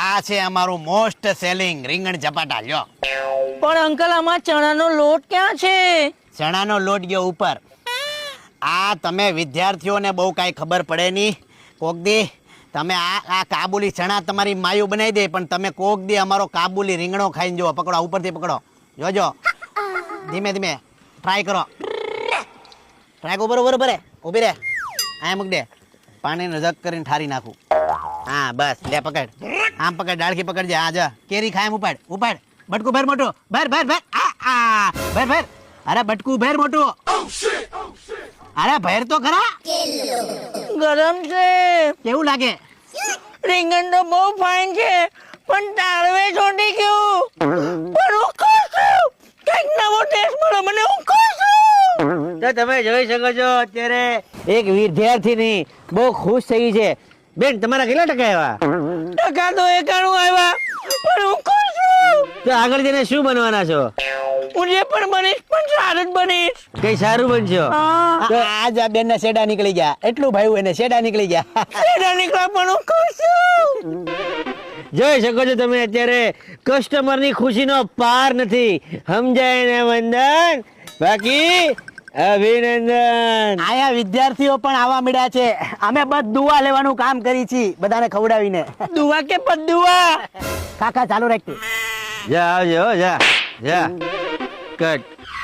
આ છે અમારું મોસ્ટ સેલિંગ રીંગણ ઝપાટા લ્યો. પણ અંકલ આમાં ચણાનો લોટ ક્યાં છે? ચણાનો લોટ ગયો ઉપર. આ તમે વિદ્યાર્થીઓને બહુ કાંઈ ખબર પડે નહીં. કોક દી તમે આ કાબુલી ચણા તમારી માયું બનાવી દે, પણ તમે કોક દી અમારો કાબુલી રીંગણો ખાઈને જુઓ. પકડો, ઉપરથી પકડો, જોજો. ધીમે ધીમે ટ્રાય કરો. ટ્રાય ઉપર ઉપર ઉપર ઊભી રે. આ મૂક દે. પાણીને જગ કરીને ઠારી નાખું. હા બસ, લે પકડ. આમ પકડ, ડાળખી પકડજે. હા જા, કેરી ખાય એમ ઉપાડ ઉપાડ. બટકું ભેર મોટું, ભેર ભેર ભેર. આ ભેર ભેર. અરે બટકું ભેર મોટું. અરે ભેર તો ખરા. ગરમ છે. કેવું લાગે? રીંગણ તો બહુ ફાઇન છે, પણ તાળવે ચોંટી ગયું. પણ હું ખુશ છું. કંઈક નવો ટેસ્ટ મળ્યો મને. હું ખુશ છું. તો તમે જોઈ શકો છો અત્યારે એક વિદ્યાર્થીની બહુ ખુશ થઈ છે. બેન, તમારા કેટલા ટકા આવ્યા? ટકા તો 91 આવ્યા, પણ હું ખુશ છું. તો આગળ જઈને શું બનવાના છો? હું જે પણ બનીશ પણ સારું જ બનીશ. કઈ સારું બનશો? હા. આજ આ બેન ના શેડા નીકળી ગયા. એટલું ભાઈ એને શેડા નીકળી ગયા. શેડા નીકળ્યા પણ હું ખુશ છું. જોઈ શકો છો તમે અત્યારે કસ્ટમરની ખુશીનો પાર નથી. સમજાય ને વંદન? બાકી અભિનંદન. આયા વિદ્યાર્થીઓ પણ આવા મળ્યા છે. અમે બસ દુઆ લેવાનું કામ કરી છીએ, બધાને ખવડાવીને. દુઆ કે પદુઆ? કાકા ચાલુ રાખતી. જા આવજો, જા જા કટ.